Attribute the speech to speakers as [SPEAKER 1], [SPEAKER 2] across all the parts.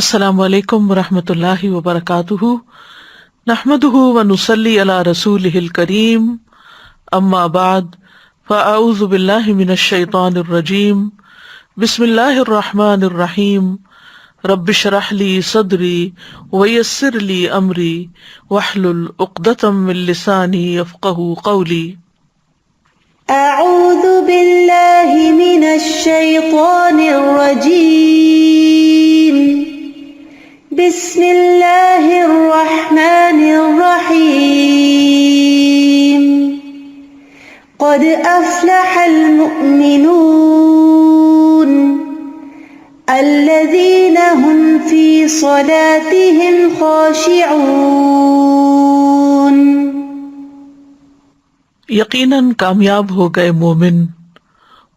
[SPEAKER 1] السلام علیکم ورحمۃ اللہ وبرکاتہ، نحمدہ ونصلی علی رسولہ الکریم، اما بعد فاعوذ باللہ من الشیطان الرجیم، بسم اللہ الرحمن الرحیم، رب اشرح لی صدری ویسر لی امری واحلل عقدۃ من لسانی یفقہوا قولی۔
[SPEAKER 2] اعوذ باللہ من الشیطان الرجیم، بسم اللہ الرحمن الرحیم، قد افلح المؤمنون الذین هم فی صلاتهم خاشعون۔
[SPEAKER 1] یقیناً کامیاب ہو گئے مومن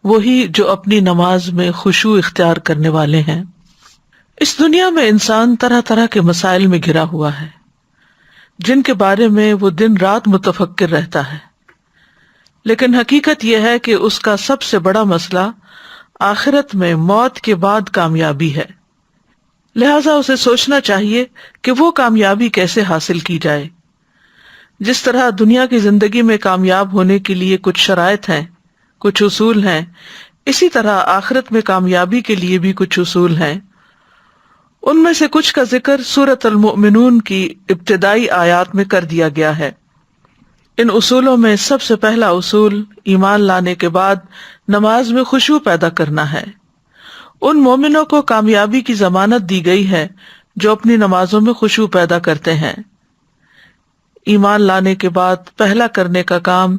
[SPEAKER 1] وہی جو اپنی نماز میں خشوع اختیار کرنے والے ہیں۔ اس دنیا میں انسان طرح طرح کے مسائل میں گھرا ہوا ہے جن کے بارے میں وہ دن رات متفکر رہتا ہے، لیکن حقیقت یہ ہے کہ اس کا سب سے بڑا مسئلہ آخرت میں موت کے بعد کامیابی ہے، لہذا اسے سوچنا چاہیے کہ وہ کامیابی کیسے حاصل کی جائے۔ جس طرح دنیا کی زندگی میں کامیاب ہونے کے لیے کچھ شرائط ہیں، کچھ اصول ہیں، اسی طرح آخرت میں کامیابی کے لیے بھی کچھ اصول ہیں۔ ان میں سے کچھ کا ذکر سورۃ المؤمنون کی ابتدائی آیات میں کر دیا گیا ہے۔ ان اصولوں میں سب سے پہلا اصول ایمان لانے کے بعد نماز میں خشوع پیدا کرنا ہے۔ ان مومنوں کو کامیابی کی ضمانت دی گئی ہے جو اپنی نمازوں میں خشوع پیدا کرتے ہیں۔ ایمان لانے کے بعد پہلا کرنے کا کام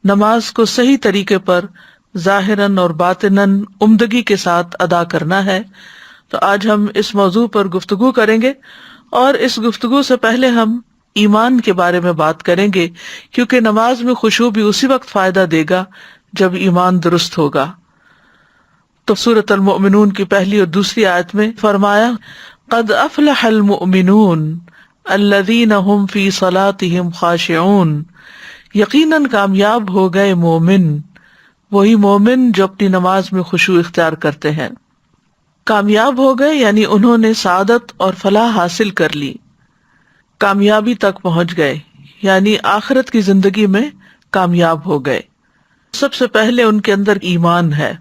[SPEAKER 1] نماز کو صحیح طریقے پر ظاہراً اور باطناً عمدگی کے ساتھ ادا کرنا ہے۔ تو آج ہم اس موضوع پر گفتگو کریں گے، اور اس گفتگو سے پہلے ہم ایمان کے بارے میں بات کریں گے، کیونکہ نماز میں خشوع بھی اسی وقت فائدہ دے گا جب ایمان درست ہوگا۔ تو سورۃ المؤمنون کی پہلی اور دوسری آیت میں فرمایا، قد افلح المؤمنون الذین هم فی صلاتهم خاشعون، یقیناً کامیاب ہو گئے مومن وہی مومن جو اپنی نماز میں خشوع اختیار کرتے ہیں۔ کامیاب ہو گئے یعنی انہوں نے سعادت اور فلاح حاصل کر لی، کامیابی تک پہنچ گئے، یعنی آخرت کی زندگی میں کامیاب ہو گئے۔ سب سے پہلے ان کے اندر ایمان ہے۔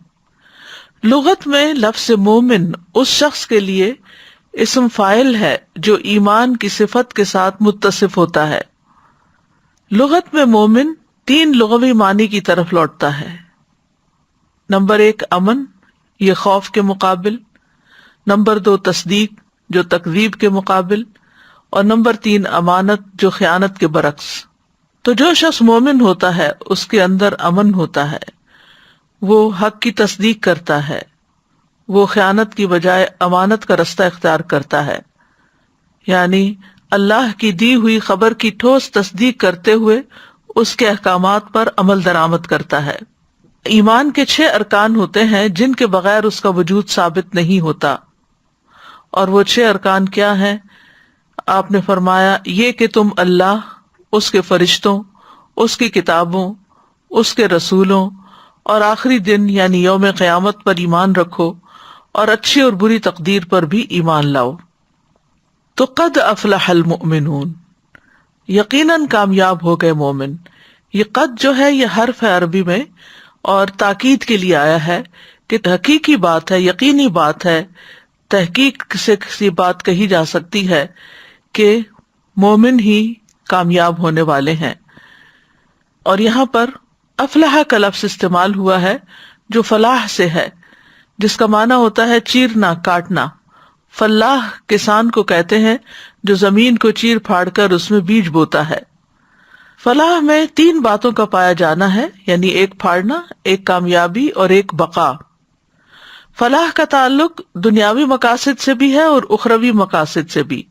[SPEAKER 1] لغت میں لفظ مومن اس شخص کے لیے اسم فاعل ہے جو ایمان کی صفت کے ساتھ متصف ہوتا ہے۔ لغت میں مومن 3 لغوی معنی کی طرف لوٹتا ہے۔ نمبر 1 امن، یہ خوف کے مقابل، نمبر 2 تصدیق جو تکذیب کے مقابل، اور نمبر 3 امانت جو خیانت کے برعکس۔ تو جو شخص مومن ہوتا ہے اس کے اندر امن ہوتا ہے، وہ حق کی تصدیق کرتا ہے، وہ خیانت کی بجائے امانت کا رستہ اختیار کرتا ہے، یعنی اللہ کی دی ہوئی خبر کی ٹھوس تصدیق کرتے ہوئے اس کے احکامات پر عمل درآمد کرتا ہے۔ ایمان کے 6 ارکان ہوتے ہیں جن کے بغیر اس کا وجود ثابت نہیں ہوتا، اور وہ 6 ارکان کیا ہیں؟ آپ نے فرمایا یہ کہ تم اللہ، اس کے فرشتوں، اس کی کتابوں، اس کے رسولوں اور آخری دن یعنی یوم قیامت پر ایمان رکھو، اور اچھی اور بری تقدیر پر بھی ایمان لاؤ۔ تو قد افلح المؤمنون، یقیناً کامیاب ہو گئے مومن۔ یہ قد جو ہے یہ حرف ہے عربی میں، اور تاکید کے لیے آیا ہے کہ حقیقی بات ہے، یقینی بات ہے، تحقیق سے کسی بات کہی جا سکتی ہے کہ مومن ہی کامیاب ہونے والے ہیں۔ اور یہاں پر افلح کا لفظ استعمال ہوا ہے جو فلاح سے ہے، جس کا معنی ہوتا ہے چیرنا، کاٹنا۔ فلاح کسان کو کہتے ہیں جو زمین کو چیر پھاڑ کر اس میں بیج بوتا ہے۔ فلاح میں 3 باتوں کا پایا جانا ہے، یعنی ایک پھاڑنا، ایک کامیابی اور ایک بقا۔ فلاح کا تعلق دنیاوی مقاصد سے بھی ہے اور اخروی مقاصد سے بھی۔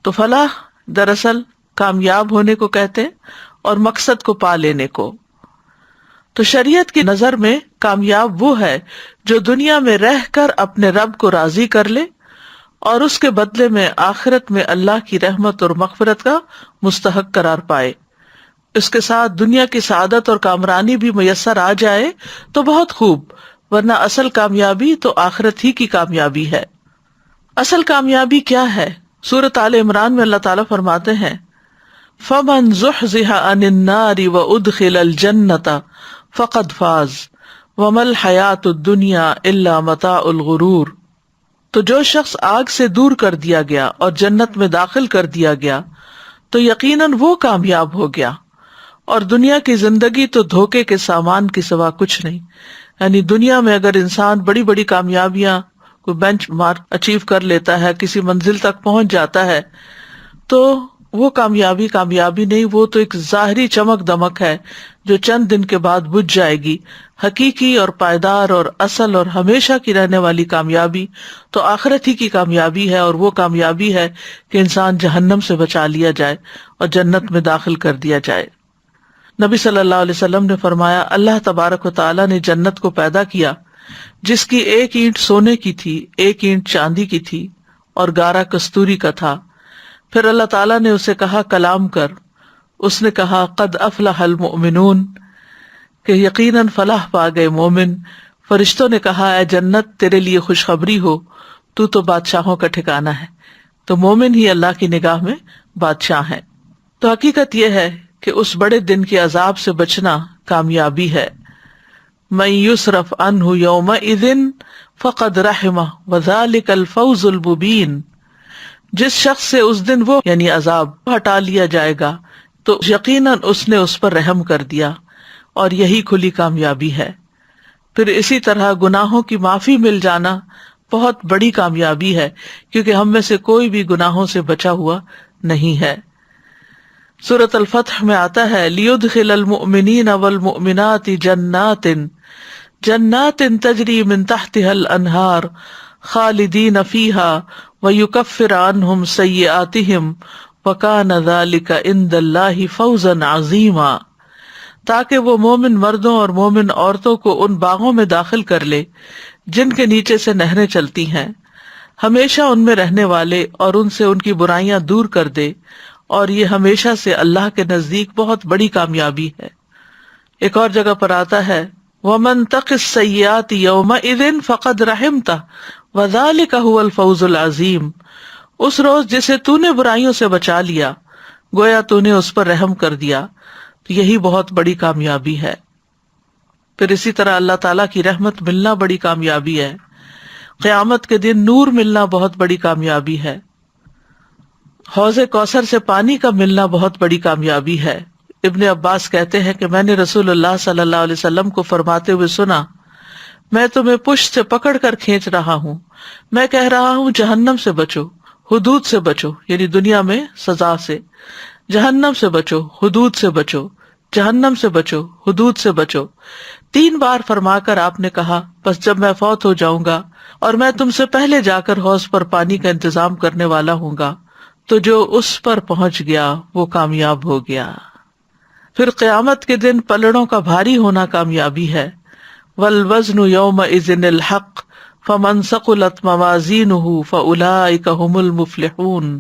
[SPEAKER 1] تو فلاح دراصل کامیاب ہونے کو کہتے ہیں اور مقصد کو پا لینے کو۔ تو شریعت کی نظر میں کامیاب وہ ہے جو دنیا میں رہ کر اپنے رب کو راضی کر لے اور اس کے بدلے میں آخرت میں اللہ کی رحمت اور مغفرت کا مستحق قرار پائے۔ اس کے ساتھ دنیا کی سعادت اور کامرانی بھی میسر آ جائے تو بہت خوب، ورنہ اصل کامیابی تو آخرت ہی کی کامیابی ہے۔ اصل کامیابی کیا ہے؟ سورۃ آل عمران میں اللہ تعالیٰ فرماتے ہیں فَمَنْ زُحْزِحَ عَنِ النَّارِ وَأُدْخِلَ الْجَنَّةَ فَقَدْ فَازَ وَمَا الْحَيَاةُ الدُّنْيَا إِلَّا مَتَاعُ الْغُرُورِ۔ تو جو شخص آگ سے دور کر دیا گیا اور جنت میں داخل کر دیا گیا تو یقیناً وہ کامیاب ہو گیا، اور دنیا کی زندگی تو دھوکے کے سامان کے سوا کچھ نہیں۔ یعنی دنیا میں اگر انسان بڑی بڑی کامیابیاں کوئی بینچ مارک اچیو کر لیتا ہے، کسی منزل تک پہنچ جاتا ہے، تو وہ کامیابی نہیں، وہ تو ایک ظاہری چمک دمک ہے جو چند دن کے بعد بجھ جائے گی۔ حقیقی اور پائیدار اور اصل اور ہمیشہ کی رہنے والی کامیابی تو آخرت ہی کی کامیابی ہے، اور وہ کامیابی ہے کہ انسان جہنم سے بچا لیا جائے اور جنت میں داخل کر دیا جائے۔ نبی صلی اللہ علیہ وسلم نے فرمایا اللہ تبارک و تعالیٰ نے جنت کو پیدا کیا جس کی ایک اینٹ سونے کی تھی، ایک اینٹ چاندی کی تھی اور گارا کستوری کا تھا۔ پھر اللہ تعالیٰ نے اسے کہا کلام کر، اس نے کہا قد افلح المؤمنون، کہ یقیناً فلاح پا گئے مومن۔ فرشتوں نے کہا اے جنت تیرے لیے خوشخبری ہو، تو تو بادشاہوں کا ٹھکانہ ہے۔ تو مومن ہی اللہ کی نگاہ میں بادشاہ ہیں۔ تو حقیقت یہ ہے کہ اس بڑے دن کے عذاب سے بچنا کامیابی ہے۔ من یصرف عنہ یومئذ فقد رحمہ وذلک الفوز المبین، جس شخص سے اس دن وہ یعنی عذاب ہٹا لیا جائے گا تو یقیناً اس نے اس پر رحم کر دیا، اور یہی کھلی کامیابی ہے۔ پھر اسی طرح گناہوں کی معافی مل جانا بہت بڑی کامیابی ہے، کیونکہ ہم میں سے کوئی بھی گناہوں سے بچا ہوا نہیں ہے۔ سورۃ الفتح میں آتا ہے لیدخل المؤمنین والمؤمنات جنات تجری من تحتها الانہار خالدین فیہا ویکفر عنہم سیئاتہم وکان ذلک عند اللہ فوزا عظیما، تاکہ وہ مومن مردوں اور مومن عورتوں کو ان باغوں میں داخل کر لے جن کے نیچے سے نہریں چلتی ہیں، ہمیشہ ان میں رہنے والے، اور ان سے ان کی برائیاں دور کر دے، اور یہ ہمیشہ سے اللہ کے نزدیک بہت بڑی کامیابی ہے۔ ایک اور جگہ پر آتا ہے وَمَن تَقِ السَّيِّئَاتِ يَوْمَئِذٍ فَقَدْ رَحِمْتَهُ وَذَلِكَ هُوَ الْفَوْزُ الْعَظِيمُ، اس روز جسے تو نے برائیوں سے بچا لیا گویا تو نے اس پر رحم کر دیا، تو یہی بہت بڑی کامیابی ہے۔ پھر اسی طرح اللہ تعالیٰ کی رحمت ملنا بڑی کامیابی ہے۔ قیامت کے دن نور ملنا بہت بڑی کامیابی ہے۔ حوض کوثر سے پانی کا ملنا بہت بڑی کامیابی ہے۔ ابن عباس کہتے ہیں کہ میں نے رسول اللہ صلی اللہ علیہ وسلم کو فرماتے ہوئے سنا میں تمہیں پشت سے پکڑ کر کھینچ رہا ہوں، میں کہہ رہا ہوں جہنم سے بچو، حدود سے بچو، یعنی دنیا میں سزا سے، جہنم سے بچو، حدود سے بچو، جہنم سے بچو، حدود سے بچو، 3 بار فرما کر آپ نے کہا بس جب میں فوت ہو جاؤں گا اور میں تم سے پہلے جا کر حوض پر پانی کا انتظام کرنے والا ہوں گا، تو جو اس پر پہنچ گیا وہ کامیاب ہو گیا۔ پھر قیامت کے دن پلڑوں کا بھاری ہونا کامیابی ہے۔ والوزن یومئذ الحق فمن ثقلت موازینہ فاولئک هم المفلحون،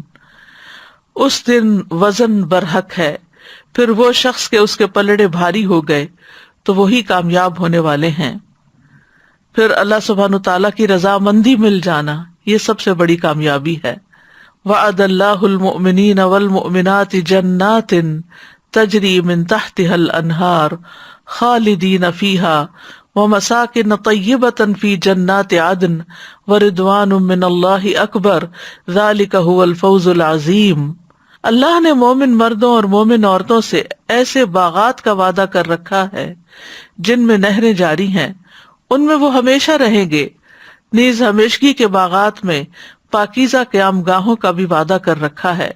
[SPEAKER 1] اس دن وزن برحق ہے، پھر وہ شخص کے اس کے پلڑے بھاری ہو گئے تو وہی کامیاب ہونے والے ہیں۔ پھر اللہ سبحانہ تعالیٰ کی رضامندی مل جانا، یہ سب سے بڑی کامیابی ہے۔ وعد اللہ المؤمنین والمؤمنات جنات تجری من تحتها الانہار خالدین فیہا ومساکن طیبۃ فی جنات عدن ورضوان من اللہ اکبر ذلک هو الفوز العظیم۔ اللہ نے مومن مردوں اور مومن عورتوں سے ایسے باغات کا وعدہ کر رکھا ہے جن میں نہریں جاری ہیں، ان میں وہ ہمیشہ رہیں گے، نیز ہمیشگی کے باغات میں پاکیزہ قیام گاہوں کا بھی وعدہ کر رکھا ہے،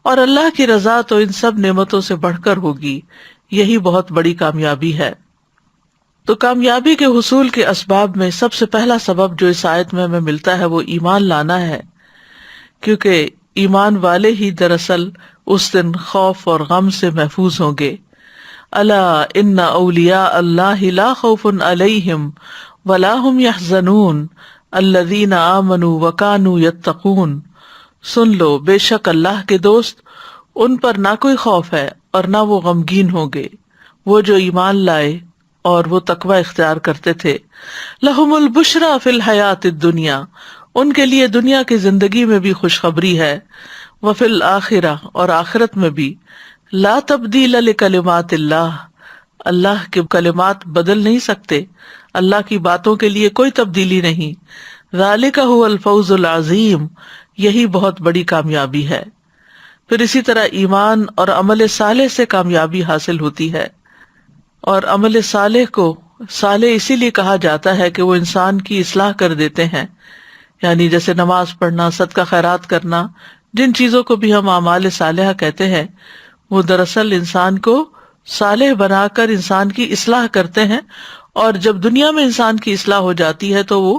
[SPEAKER 1] اور اللہ کی رضا تو ان سب نعمتوں سے بڑھ کر ہوگی، یہی بہت بڑی کامیابی ہے۔ تو کامیابی کے حصول کے اسباب میں سب سے پہلا سبب جو اس آیت میں ہمیں ملتا ہے وہ ایمان لانا ہے، کیونکہ ایمان والے ہی دراصل اس دن خوف اور غم سے محفوظ ہوں گے۔ الا ان اولیاء اللہ لا خوف علیہم ولا هم يحزنون الذین آمنوا وکانوا یتقون، سن لو بے شک اللہ کے دوست ان پر نہ کوئی خوف ہے اور نہ وہ غمگین ہوں گے، وہ جو ایمان لائے اور وہ تقوی اختیار کرتے تھے۔ لہم البشریٰ فی الحیات الدنیا، ان کے لیے دنیا کی زندگی میں بھی خوشخبری ہے، وفی الآخرہ اور آخرت میں بھی، لا تبدیل لکلمات اللہ، اللہ کے کلمات بدل نہیں سکتے، اللہ کی باتوں کے لیے کوئی تبدیلی نہیں، ذالک هو الفوز العظیم، یہی بہت بڑی کامیابی ہے۔ پھر اسی طرح ایمان اور عمل صالح سے کامیابی حاصل ہوتی ہے، اور عمل صالح کو صالح اسی لیے کہا جاتا ہے کہ وہ انسان کی اصلاح کر دیتے ہیں، یعنی جیسے نماز پڑھنا، صدقہ خیرات کرنا، جن چیزوں کو بھی ہم اعمال صالحہ کہتے ہیں، وہ دراصل انسان کو صالح بنا کر انسان کی اصلاح کرتے ہیں، اور جب دنیا میں انسان کی اصلاح ہو جاتی ہے تو وہ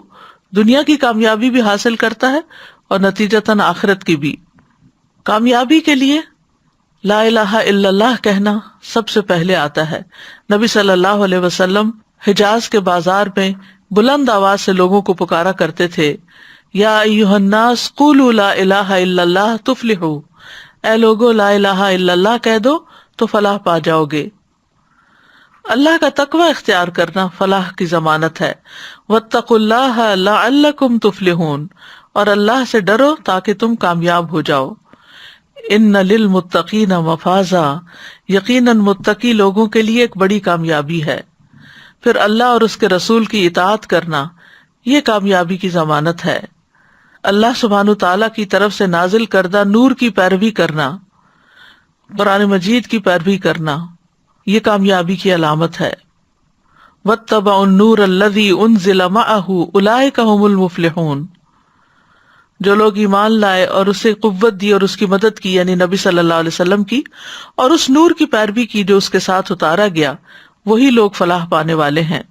[SPEAKER 1] دنیا کی کامیابی بھی حاصل کرتا ہے اور نتیجتاً آخرت کی بھی۔ کامیابی کے لیے لا الہ الا اللہ کہنا سب سے پہلے آتا ہے۔ نبی صلی اللہ علیہ وسلم حجاز کے بازار میں بلند آواز سے لوگوں کو پکارا کرتے تھے، یا ایھا الناس قولوا لا الہ الا اللہ تفلحوا، اے لوگو لا الہ الا اللہ کہہ دو تو فلاح پا جاؤ گے۔ اللہ کا تقوی اختیار کرنا فلاح کی ضمانت ہے۔ واتقوا اللہ لعلکم تفلحون، اور اللہ سے ڈرو تاکہ تم کامیاب ہو جاؤ۔ ان للمتقین مفازا، یقیناً متقی لوگوں کے لیے ایک بڑی کامیابی ہے۔ پھر اللہ اور اس کے رسول کی اطاعت کرنا، یہ کامیابی کی ضمانت ہے۔ اللہ سبحانہ تعالیٰ کی طرف سے نازل کردہ نور کی پیروی کرنا، قرآن مجید کی پیروی کرنا، یہ کامیابی کی علامت ہے۔ واتبعوا النور الذی انزل معہ اولئک ھم المفلحون، جو لوگ ایمان لائے اور اسے قوت دی اور اس کی مدد کی، یعنی نبی صلی اللہ علیہ وسلم کی، اور اس نور کی پیروی کی جو اس کے ساتھ اتارا گیا، وہی لوگ فلاح پانے والے ہیں۔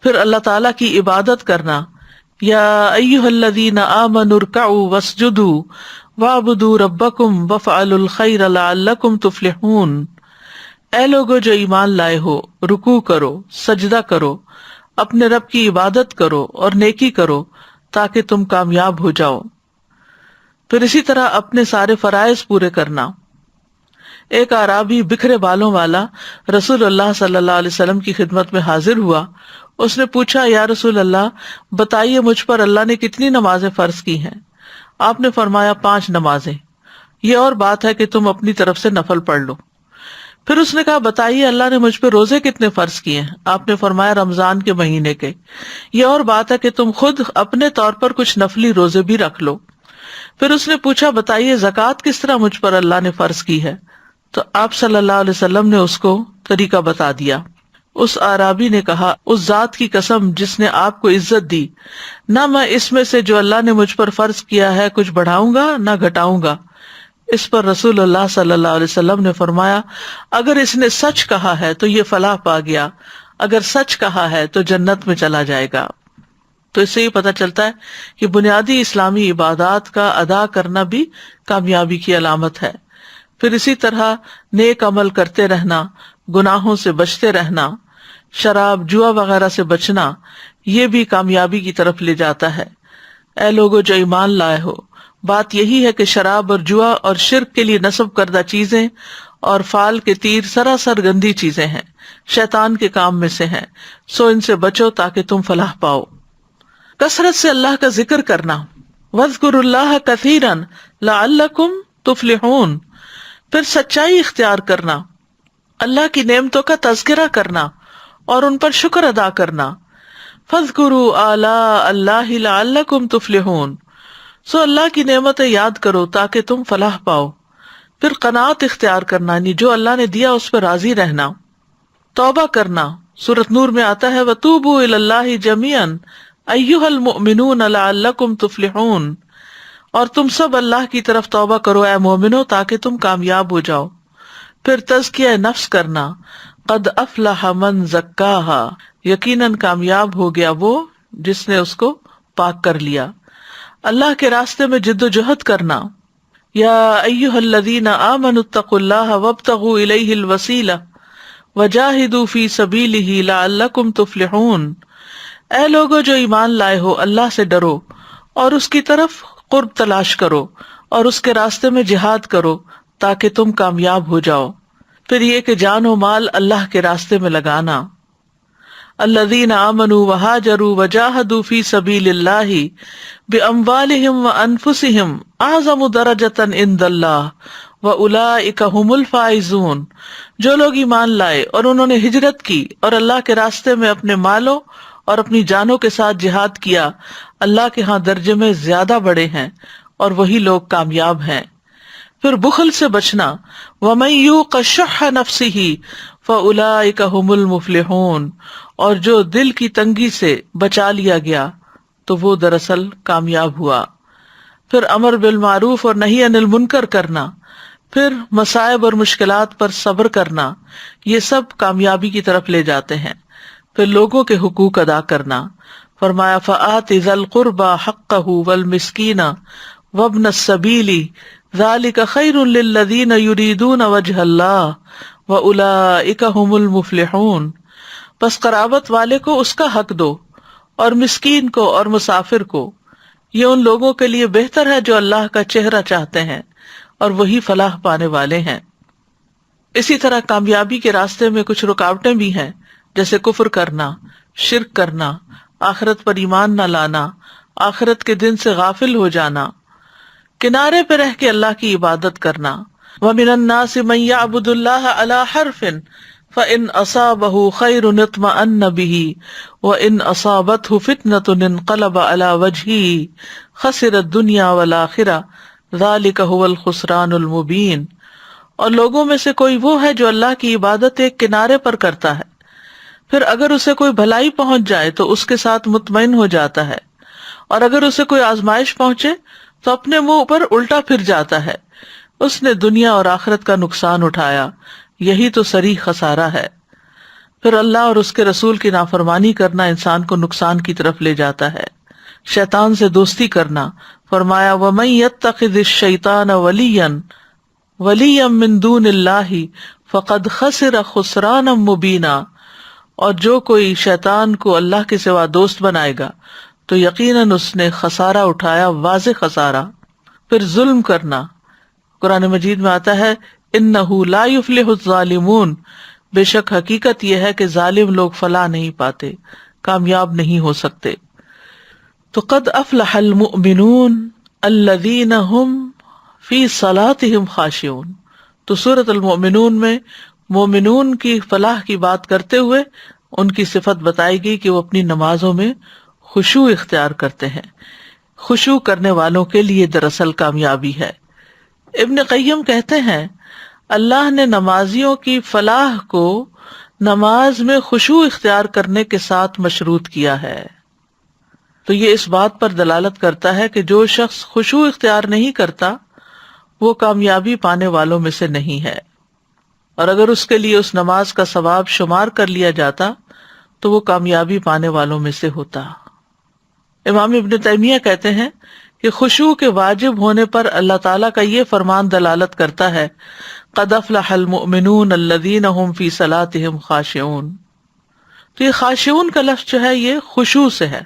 [SPEAKER 1] پھر اللہ تعالیٰ کی عبادت کرنا، یا ایھا الذین آمنوا ارکعوا واسجدوا واعبدوا ربکم وافعلوا الخیر لعلکم تفلحون، اے لوگو جو ایمان لائے ہو، رکوع کرو، سجدہ کرو، اپنے رب کی عبادت کرو اور نیکی کرو تاکہ تم کامیاب ہو جاؤ۔ پھر اسی طرح اپنے سارے فرائض پورے کرنا۔ ایک اعرابی بکھرے بالوں والا رسول اللہ صلی اللہ علیہ وسلم کی خدمت میں حاضر ہوا۔ اس نے پوچھا، یا رسول اللہ، بتائیے مجھ پر اللہ نے کتنی نمازیں فرض کی ہیں؟ آپ نے فرمایا 5 نمازیں، یہ اور بات ہے کہ تم اپنی طرف سے نفل پڑھ لو۔ پھر اس نے کہا، بتائیے اللہ نے مجھ پہ روزے کتنے فرض کیے ہیں؟ آپ نے فرمایا رمضان کے مہینے کے، یہ اور بات ہے کہ تم خود اپنے طور پر کچھ نفلی روزے بھی رکھ لو۔ پھر اس نے پوچھا، بتائیے زکوٰۃ کس طرح مجھ پر اللہ نے فرض کی ہے؟ تو آپ صلی اللہ علیہ وسلم نے اس کو طریقہ بتا دیا۔ اس اعرابی نے کہا، اس ذات کی قسم جس نے آپ کو عزت دی، نہ میں اس میں سے جو اللہ نے مجھ پر فرض کیا ہے کچھ بڑھاؤں گا نہ گھٹاؤں گا۔ اس پر رسول اللہ صلی اللہ علیہ وسلم نے فرمایا، اگر اس نے سچ کہا ہے تو یہ فلاح پا گیا، اگر سچ کہا ہے تو جنت میں چلا جائے گا۔ تو اس سے یہ پتہ چلتا ہے کہ بنیادی اسلامی عبادات کا ادا کرنا بھی کامیابی کی علامت ہے۔ پھر اسی طرح نیک عمل کرتے رہنا، گناہوں سے بچتے رہنا، شراب جوا وغیرہ سے بچنا، یہ بھی کامیابی کی طرف لے جاتا ہے۔ اے لوگو جو ایمان لائے ہو، بات یہی ہے کہ شراب اور جوا اور شرک کے لیے نصب کردہ چیزیں اور فال کے تیر سراسر گندی چیزیں ہیں، شیطان کے کام میں سے ہیں، سو ان سے بچو تاکہ تم فلاح پاؤ۔ کثرت سے اللہ کا ذکر کرنا، وَاذْكُرُوا اللَّهَ كَثِيرًا لَعَلَّكُمْ تُفْلِحُونَ۔ پھر سچائی اختیار کرنا، اللہ کی نعمتوں کا تذکرہ کرنا اور ان پر شکر ادا کرنا۔ فَاذْكُرُوا آلَاءَ اللَّهِ لَعَلَّكُمْ تُفْلِحُونَ، سو اللہ کی نعمتیں یاد کرو تاکہ تم فلاح پاؤ۔ پھر قناعت اختیار کرنا، یعنی جو اللہ نے دیا اس پر راضی رہنا۔ توبہ کرنا، سورۃ نور میں آتا ہے، وَتُوبُوا إِلَى اللَّهِ جَمِيعًا أَيُّهَا الْمُؤْمِنُونَ لَعَلَّكُمْ تُفْلِحُونَ، اور تم سب اللہ کی طرف توبہ کرو اے مومنو تاکہ تم کامیاب ہو جاؤ۔ پھر تزکیہ نفس کرنا، قد افلح من زکاہا، یقیناً کامیاب ہو گیا وہ جس نے اس کو پاک کر لیا۔ اللہ کے راستے میں جد و جہد کرنا، یا ایھا الذین آمنوا اتقوا اللہ وابتغوا الیہ الوسیلہ وجاہدوا فی سبیلہ لعلکم تفلحون، اے لوگو جو ایمان لائے ہو، اللہ سے ڈرو اور اس کی طرف قرب تلاش کرو اور اس کے راستے میں جہاد کرو تاکہ تم کامیاب ہو جاؤ۔ پھر یہ کہ جان و مال اللہ کے راستے میں لگانا۔ الذین آمنوا وہاجروا وجاہدوا فی سبیل اللہ باموالہم وانفسہم اعظم درجۃ عند اللہ واولئک ھم الفائزون. جو لوگ ایمان لائے اور انہوں نے ہجرت کی اور اللہ کے راستے میں اپنے مالوں اور اپنی جانوں کے ساتھ جہاد کیا، اللہ کے ہاں درجے میں زیادہ بڑے ہیں اور وہی لوگ کامیاب ہیں. پھر بخل سے بچنا، وَمَن يُوقَ شُحَّ نَفْسِهِ فَأُولَئِكَ هُمُ الْمُفْلِحُونَ، اور جو دل کی تنگی سے بچا لیا گیا تو وہ دراصل کامیاب ہوا. پھر امر بالمعروف اور نہی عن المنکر کرنا، پھر مصائب اور مشکلات پر صبر کرنا، یہ سب کامیابی کی طرف لے جاتے ہیں. پھر لوگوں کے حقوق ادا کرنا، فرمایا فآت ذی القربى حقہ والمسکین وابن السبیل ذلک خیر للذین یریدون وجہ اللہ واولئک ھم المفلحون. پس قرابت والے کو اس کا حق دو اور مسکین کو اور مسافر کو، یہ ان لوگوں کے لیے بہتر ہے جو اللہ کا چہرہ چاہتے ہیں اور وہی فلاح پانے والے ہیں. اسی طرح کامیابی کے راستے میں کچھ رکاوٹیں بھی ہیں، جیسے کفر کرنا، شرک کرنا، آخرت پر ایمان نہ لانا، آخرت کے دن سے غافل ہو جانا، کنارے پہ رہ کے اللہ کی عبادت کرنا. وَمِنَ النَّاسِ مَن يَعْبُدُ اللَّهَ عَلَى حَرْفٍ فَإِنْ أَصَابَهُ خَيْرٌ اطْمَأَنَّ بِهِ وَإِنْ أَصَابَتْهُ فِتْنَةٌ انقلب عَلَى وَجْهِهِ خَسِرَ الدُّنْيَا وَالْآخِرَةَ ذَلِكَ هُوَ الْخُسْرَانُ الْمُبِينُ. اور لوگوں میں سے کوئی وہ ہے جو اللہ کی عبادت ایک کنارے پر کرتا ہے، پھر اگر اسے کوئی بھلائی پہنچ جائے تو اس کے ساتھ مطمئن ہو جاتا ہے، اور اگر اسے کوئی آزمائش پہنچے تو اپنے منہ پر الٹا پھر جاتا ہے. اس نے دنیا اور آخرت کا نقصان اٹھایا، یہی تو صریح خسارہ ہے. پھر اللہ اور اس کے رسول کی نافرمانی کرنا انسان کو نقصان کی طرف لے جاتا ہے. شیطان سے دوستی کرنا، فرمایا وَمَن يَتَّخِذِ الشَّيْطَانَ وَلِيًّا مِّن دُونِ اللَّهِ فَقَدْ خَسِرَ خُسْرَانًا مُّبِينًا. اور جو کوئی شیطان کو اللہ کے سوا دوست بنائے گا تو یقیناً اس نے خسارہ اٹھایا، واضح خسارہ. پھر ظلم کرنا، قرآن مجید میں آتا ہے انہ لا یفلح الظالمون، بے شک حقیقت یہ ہے کہ ظالم لوگ فلاح نہیں پاتے، کامیاب نہیں ہو سکتے. تو قد افلح المؤمنون الذین هم فی صلاتهم خاشعون. تو سورۃ المؤمنون میں مومنون کی فلاح کی بات کرتے ہوئے ان کی صفت بتائی گئی کہ وہ اپنی نمازوں میں خشوع اختیار کرتے ہیں. خشوع کرنے والوں کے لیے دراصل کامیابی ہے. ابن قیم کہتے ہیں اللہ نے نمازیوں کی فلاح کو نماز میں خشوع اختیار کرنے کے ساتھ مشروط کیا ہے. تو یہ اس بات پر دلالت کرتا ہے کہ جو شخص خشوع اختیار نہیں کرتا وہ کامیابی پانے والوں میں سے نہیں ہے، اور اگر اس کے لیے اس نماز کا ثواب شمار کر لیا جاتا تو وہ کامیابی پانے والوں میں سے ہوتا. امام ابن تیمیہ کہتے ہیں کہ خشوع کے واجب ہونے پر اللہ تعالیٰ کا یہ فرمان دلالت کرتا ہے قد افلح المؤمنون الذین هم فی صلاتهم خاشعون. تو یہ خاشعون کا لفظ جو ہے یہ خشوع سے ہے.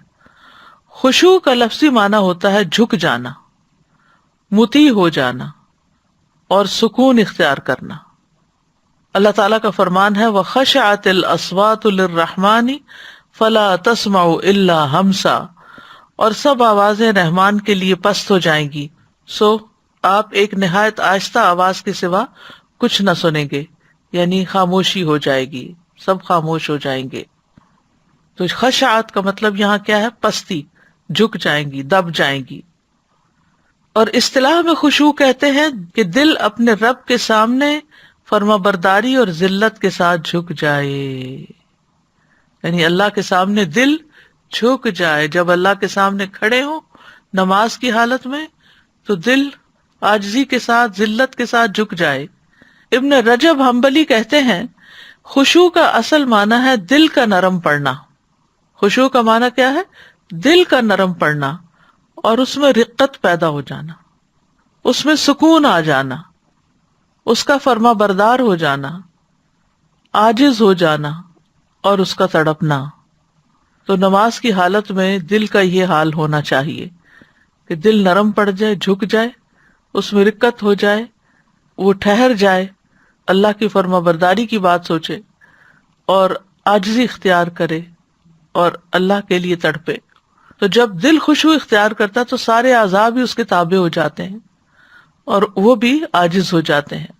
[SPEAKER 1] خشوع کا لفظی معنی ہوتا ہے جھک جانا، مطیع ہو جانا اور سکون اختیار کرنا. اللہ تعالیٰ کا فرمان ہے وَخَشَعَتِ الْأَصْوَاتُ لِلرَّحْمَنِ فَلَا تَسْمَعُ إِلَّا هَمْسًا، اور سب آوازیں رحمان کے لیے پست ہو جائیں گی، سو آپ ایک نہایت آہستہ آواز کے سوا کچھ نہ سنیں گے، یعنی خاموشی ہو جائے گی، سب خاموش ہو جائیں گے. تو خشعت کا مطلب یہاں کیا ہے؟ پستی، جھک جائیں گی، دب جائیں گی. اور اصطلاح میں خشوع کہتے ہیں کہ دل اپنے رب کے سامنے فرما برداری اور ذلت کے ساتھ جھک جائے، یعنی اللہ کے سامنے دل جھک جائے. جب اللہ کے سامنے کھڑے ہوں نماز کی حالت میں تو دل عاجزی کے ساتھ ذلت کے ساتھ جھک جائے. ابن رجب حنبلی کہتے ہیں خشوع کا اصل معنی ہے دل کا نرم پڑنا. خشوع کا معنی کیا ہے؟ دل کا نرم پڑنا اور اس میں رقت پیدا ہو جانا، اس میں سکون آ جانا، اس کا فرما بردار ہو جانا، عاجز ہو جانا اور اس کا تڑپنا. تو نماز کی حالت میں دل کا یہ حال ہونا چاہیے کہ دل نرم پڑ جائے، جھک جائے، اس میں رقت ہو جائے، وہ ٹھہر جائے، اللہ کی فرما برداری کی بات سوچے اور عاجزی اختیار کرے، اور اللہ کے لیے تڑپے. تو جب دل خشوع اختیار کرتا تو سارے اعضاء بھی اس کے تابع ہو جاتے ہیں اور وہ بھی عاجز ہو جاتے ہیں.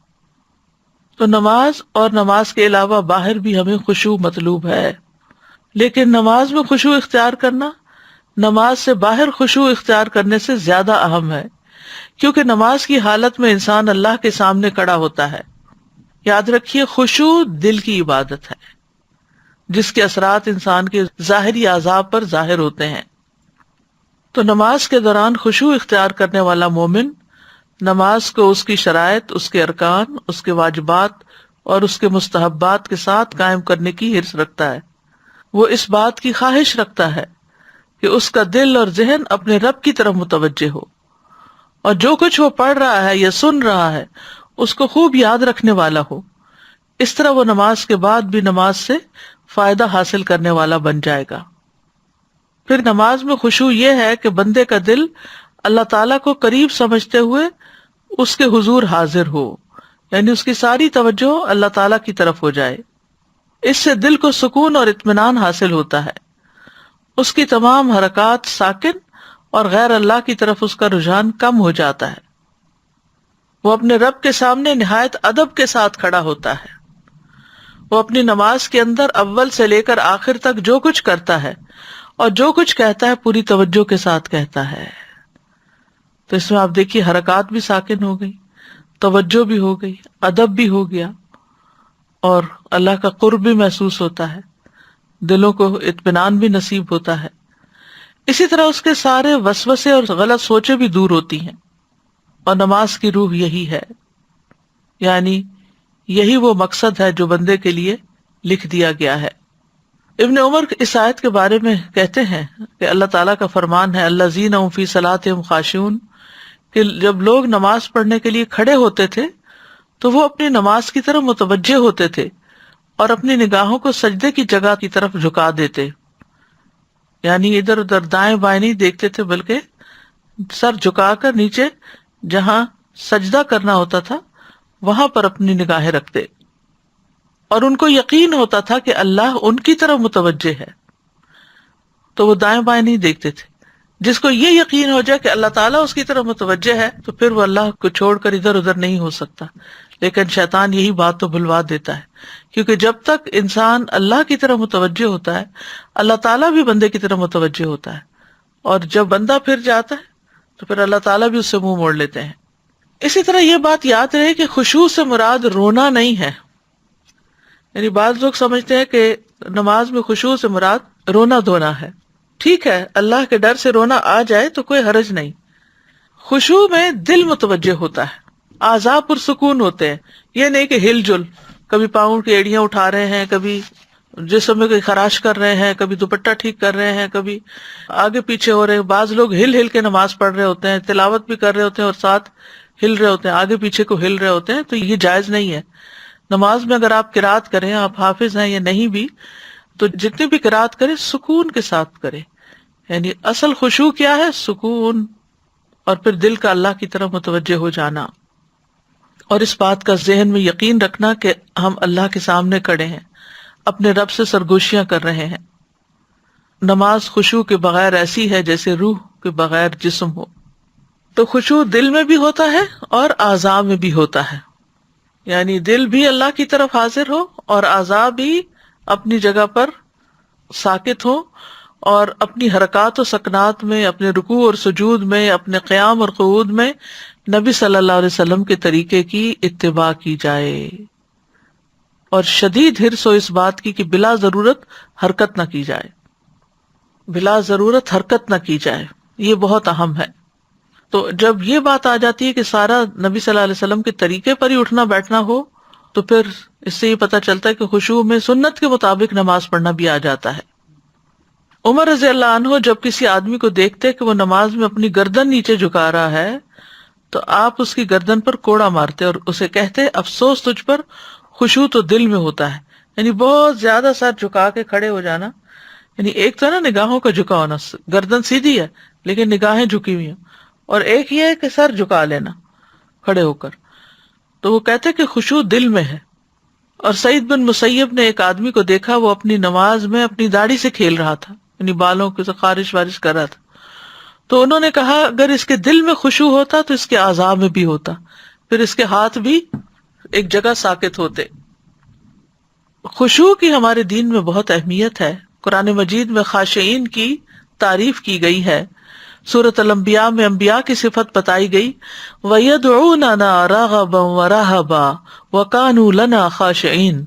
[SPEAKER 1] تو نماز اور نماز کے علاوہ باہر بھی ہمیں خشوع مطلوب ہے، لیکن نماز میں خشوع اختیار کرنا نماز سے باہر خشوع اختیار کرنے سے زیادہ اہم ہے، کیونکہ نماز کی حالت میں انسان اللہ کے سامنے کھڑا ہوتا ہے. یاد رکھیے، خشوع دل کی عبادت ہے جس کے اثرات انسان کے ظاہری اعضاء پر ظاہر ہوتے ہیں. تو نماز کے دوران خشوع اختیار کرنے والا مومن نماز کو اس کی شرائط، اس کے ارکان، اس کے واجبات اور اس کے مستحبات کے ساتھ قائم کرنے کی حرص رکھتا ہے. وہ اس بات کی خواہش رکھتا ہے کہ اس کا دل اور ذہن اپنے رب کی طرف متوجہ ہو، اور جو کچھ وہ پڑھ رہا ہے یا سن رہا ہے اس کو خوب یاد رکھنے والا ہو. اس طرح وہ نماز کے بعد بھی نماز سے فائدہ حاصل کرنے والا بن جائے گا. پھر نماز میں خشوع یہ ہے کہ بندے کا دل اللہ تعالیٰ کو قریب سمجھتے ہوئے اس کے حضور حاضر ہو، یعنی اس کی ساری توجہ اللہ تعالیٰ کی طرف ہو جائے. اس سے دل کو سکون اور اطمینان حاصل ہوتا ہے. اس کی تمام حرکات ساکن اور غیر اللہ کی طرف اس کا رجحان کم ہو جاتا ہے. وہ اپنے رب کے سامنے نہایت ادب کے ساتھ کھڑا ہوتا ہے. وہ اپنی نماز کے اندر اول سے لے کر آخر تک جو کچھ کرتا ہے اور جو کچھ کہتا ہے پوری توجہ کے ساتھ کہتا ہے. تو اس میں آپ دیکھیے حرکات بھی ساکن ہو گئی، توجہ بھی ہو گئی، ادب بھی ہو گیا، اور اللہ کا قرب بھی محسوس ہوتا ہے، دلوں کو اطمینان بھی نصیب ہوتا ہے. اسی طرح اس کے سارے وسوسے اور غلط سوچیں بھی دور ہوتی ہیں. اور نماز کی روح یہی ہے، یعنی یہی وہ مقصد ہے جو بندے کے لیے لکھ دیا گیا ہے. ابن عمر اس آیت کے بارے میں کہتے ہیں کہ اللہ تعالیٰ کا فرمان ہے الذین هم فی صلاتہم خاشعون، کہ جب لوگ نماز پڑھنے کے لیے کھڑے ہوتے تھے تو وہ اپنی نماز کی طرف متوجہ ہوتے تھے اور اپنی نگاہوں کو سجدے کی جگہ کی طرف جھکا دیتے، یعنی ادھر ادھر دائیں بائیں نہیں دیکھتے تھے، بلکہ سر جھکا کر نیچے جہاں سجدہ کرنا ہوتا تھا وہاں پر اپنی نگاہیں رکھتے، اور ان کو یقین ہوتا تھا کہ اللہ ان کی طرف متوجہ ہے، تو وہ دائیں بائیں نہیں دیکھتے تھے. جس کو یہ یقین ہو جائے کہ اللہ تعالیٰ اس کی طرف متوجہ ہے تو پھر وہ اللہ کو چھوڑ کر ادھر ادھر نہیں ہو سکتا. لیکن شیطان یہی بات تو بھلوا دیتا ہے، کیونکہ جب تک انسان اللہ کی طرف متوجہ ہوتا ہے اللہ تعالیٰ بھی بندے کی طرف متوجہ ہوتا ہے، اور جب بندہ پھر جاتا ہے تو پھر اللہ تعالیٰ بھی اس سے منہ موڑ لیتے ہیں. اسی طرح یہ بات یاد رہے کہ خشوع سے مراد رونا نہیں ہے. یعنی بعض لوگ سمجھتے ہیں کہ نماز میں خشوع سے مراد رونا دھونا ہے. ٹھیک ہے، اللہ کے ڈر سے رونا آ جائے تو کوئی حرج نہیں. خشوع میں دل متوجہ ہوتا ہے، اعضاء پرسکون ہوتے ہیں. یہ نہیں کہ ہل جل، کبھی پاؤں کی ایڑیاں اٹھا رہے ہیں، کبھی جسم میں کوئی خراش کر رہے ہیں، کبھی دوپٹہ ٹھیک کر رہے ہیں، کبھی آگے پیچھے ہو رہے ہیں. بعض لوگ ہل ہل کے نماز پڑھ رہے ہوتے ہیں، تلاوت بھی کر رہے ہوتے ہیں اور ساتھ ہل رہے ہوتے ہیں، آگے پیچھے کو ہل رہے ہوتے ہیں. تو یہ جائز نہیں ہے. نماز میں اگر آپ قرات کریں، آپ حافظ ہیں یا نہیں بھی، تو جتنی بھی قرات کریں سکون کے ساتھ کریں. یعنی اصل خشوع کیا ہے؟ سکون، اور پھر دل کا اللہ کی طرف متوجہ ہو جانا، اور اس بات کا ذہن میں یقین رکھنا کہ ہم اللہ کے سامنے کھڑے ہیں، اپنے رب سے سرگوشیاں کر رہے ہیں. نماز خشوع کے بغیر ایسی ہے جیسے روح کے بغیر جسم ہو. تو خشوع دل میں بھی ہوتا ہے اور اعضاء میں بھی ہوتا ہے، یعنی دل بھی اللہ کی طرف حاضر ہو اور اعضاء بھی اپنی جگہ پر ساکت ہو، اور اپنی حرکات و سکنات میں، اپنے رکوع اور سجود میں، اپنے قیام اور قعود میں نبی صلی اللہ علیہ وسلم کے طریقے کی اتباع کی جائے، اور شدید حرص ہو اس بات کی کہ بلا ضرورت حرکت نہ کی جائے. بلا ضرورت حرکت نہ کی جائے، یہ بہت اہم ہے. تو جب یہ بات آ جاتی ہے کہ سارا نبی صلی اللہ علیہ وسلم کے طریقے پر ہی اٹھنا بیٹھنا ہو، تو پھر اس سے یہ پتہ چلتا ہے کہ خشوع میں سنت کے مطابق نماز پڑھنا بھی آ جاتا ہے. عمر رضی اللہ عنہ جب کسی آدمی کو دیکھتے کہ وہ نماز میں اپنی گردن نیچے جھکا رہا ہے تو آپ اس کی گردن پر کوڑا مارتے اور اسے کہتے افسوس تجھ پر، خشوع تو دل میں ہوتا ہے. یعنی بہت زیادہ سر جھکا کے کھڑے ہو جانا، یعنی ایک تو نا نگاہوں کا جھکا ہونا، گردن سیدھی ہے لیکن نگاہیں جھکی ہوئی ہیں، اور ایک یہ ہے کہ سر جھکا لینا کھڑے ہو کر. تو وہ کہتے کہ خشوع دل میں ہے، اور سعید بن مسیب نے ایک آدمی کو دیکھا، وہ اپنی نماز میں اپنی داڑھی سے کھیل رہا تھا، یعنی بالوں کو خارش وارش کر رہا تھا. تو انہوں نے کہا اگر اس کے دل میں خشوع ہوتا تو اس کے اعضاء میں بھی ہوتا، پھر اس کے ہاتھ بھی ایک جگہ ساکت ہوتے. خشوع کی ہمارے دین میں بہت اہمیت ہے. قرآن مجید میں خاشعین کی تعریف کی گئی ہے. سورۃ الانبیاء میں انبیاء کی صفت بتائی گئی، وَيَدْعُونَنَا رَغَبًا وَرَهَبًا وَكَانُوا لَنَا خَاشِعِينَ،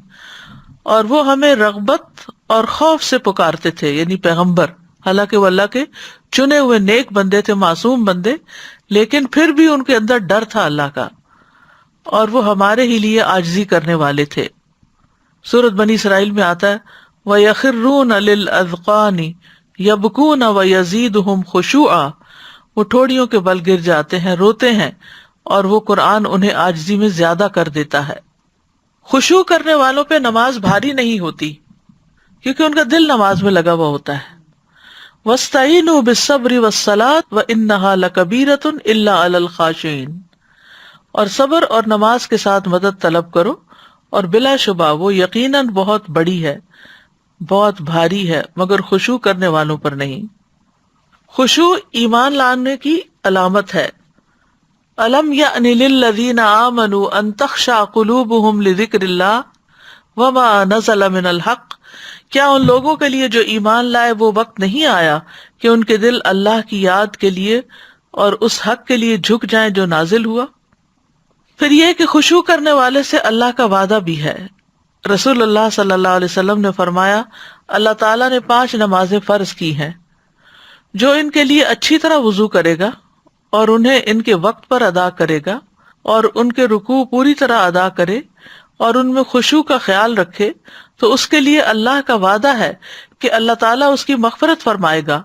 [SPEAKER 1] اور وہ ہمیں رغبت اور خوف سے پکارتے تھے، یعنی پیغمبر، حالانکہ وہ اللہ کے چنے ہوئے نیک بندے تھے، معصوم بندے، لیکن پھر بھی ان کے اندر ڈر تھا اللہ کا، اور وہ ہمارے ہی لیے عاجزی کرنے والے تھے. سورۃ بنی اسرائیل میں آتا ہے وَيَخِرُّونَ لِلْأَذْقَانِ یبکون ویزیدہم خشوعا، وہ ٹھوڑیوں کے بل گر جاتے ہیں، روتے ہیں، اور وہ قرآن انہیں عاجزی میں زیادہ کر دیتا ہے. خشوع کرنے والوں پہ نماز بھاری نہیں ہوتی کیونکہ ان کا دل نماز میں لگا ہوا ہوتا ہے. وَاسْتَعِینُوا بِالصَّبْرِ وَالصَّلَاةِ وَإِنَّهَا لَكَبِیرَةٌ إِلَّا عَلَى الْخَاشِعِينَ، اور صبر اور نماز کے ساتھ مدد طلب کرو، اور بلا شبہ وہ یقیناً بہت بڑی ہے، بہت بھاری ہے، مگر خشوع کرنے والوں پر نہیں. خشوع ایمان لانے کی علامت ہے. الم یأن للذین آمنوا ان تخشع قلوبہم لذکر اللہ وما نزل من الحق، کیا ان لوگوں کے لیے جو ایمان لائے وہ وقت نہیں آیا کہ ان کے دل اللہ کی یاد کے لیے اور اس حق کے لیے جھک جائیں جو نازل ہوا. پھر یہ کہ خشوع کرنے والے سے اللہ کا وعدہ بھی ہے. رسول اللہ صلی اللہ علیہ وسلم نے فرمایا اللہ تعالیٰ نے 5 نمازیں فرض کی ہیں، جو ان کے لیے اچھی طرح وضو کرے گا اور انہیں ان کے وقت پر ادا کرے گا اور ان کے رکوع پوری طرح ادا کرے اور ان میں خشوع کا خیال رکھے، تو اس کے لیے اللہ کا وعدہ ہے کہ اللہ تعالیٰ اس کی مغفرت فرمائے گا،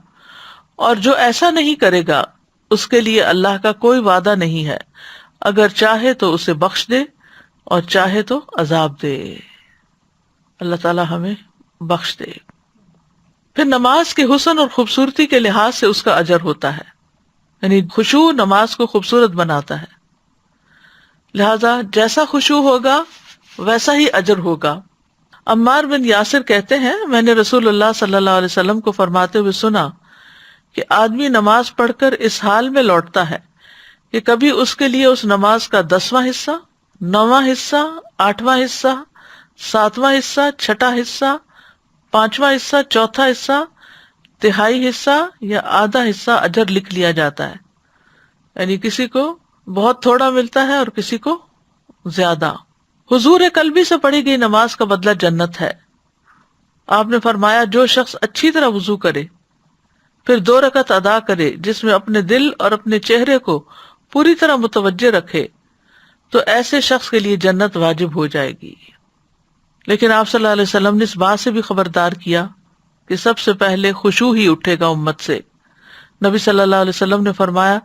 [SPEAKER 1] اور جو ایسا نہیں کرے گا اس کے لیے اللہ کا کوئی وعدہ نہیں ہے، اگر چاہے تو اسے بخش دے اور چاہے تو عذاب دے. اللہ تعالیٰ ہمیں بخش دے. پھر نماز کے حسن اور خوبصورتی کے لحاظ سے اس کا اجر ہوتا ہے، یعنی خشوع نماز کو خوبصورت بناتا ہے، لہذا جیسا خشوع ہوگا ویسا ہی اجر ہوگا. عمار بن یاسر کہتے ہیں میں نے رسول اللہ صلی اللہ علیہ وسلم کو فرماتے ہوئے سنا کہ آدمی نماز پڑھ کر اس حال میں لوٹتا ہے کہ کبھی اس کے لیے اس نماز کا 10واں حصہ، 9واں حصہ، 8واں حصہ، 7واں حصہ، 6واں حصہ، 5واں حصہ، 4تھا حصہ، 1/3 حصہ یا آدھا حصہ اجر لکھ لیا جاتا ہے. یعنی کسی کو بہت تھوڑا ملتا ہے اور کسی کو زیادہ. حضور قلبی سے پڑھی گئی نماز کا بدلہ جنت ہے. آپ نے فرمایا جو شخص اچھی طرح وضو کرے پھر 2 رکعت ادا کرے جس میں اپنے دل اور اپنے چہرے کو پوری طرح متوجہ رکھے تو ایسے شخص کے لیے جنت واجب ہو جائے گی. لیکن آپ صلی اللہ علیہ وسلم نے اس بات سے بھی خبردار کیا کہ سب سے پہلے خشوع ہی اٹھے گا امت سے. نبی صلی اللہ علیہ وسلم نے فرمایا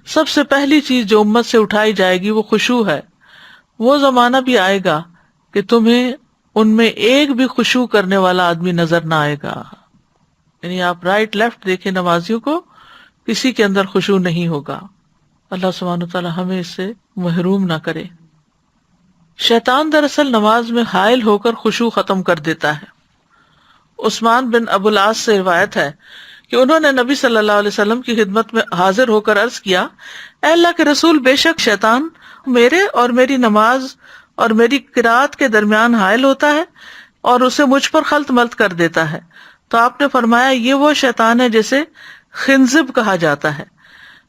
[SPEAKER 1] سب سے پہلی چیز جو امت سے اٹھائی جائے گی وہ خشوع ہے. وہ زمانہ بھی آئے گا کہ تمہیں ان میں ایک بھی خشوع کرنے والا آدمی نظر نہ آئے گا. یعنی آپ رائٹ لیفٹ دیکھیں نمازیوں کو، کسی کے اندر خشوع نہیں ہوگا. اللہ سبحانہ وتعالی ہمیں اس سے محروم نہ کرے. شیطان دراصل نماز میں حائل ہو کر خشوع ختم کر دیتا ہے. عثمان بن ابو العاص سے روایت ہے کہ انہوں نے نبی صلی اللہ علیہ وسلم کی خدمت میں حاضر ہو کر عرض کیا اے اللہ کے رسول، بے شک شیطان میرے اور میری نماز اور میری قرات کے درمیان حائل ہوتا ہے اور اسے مجھ پر خلط ملط کر دیتا ہے. تو آپ نے فرمایا یہ وہ شیطان ہے جسے خنزب کہا جاتا ہے.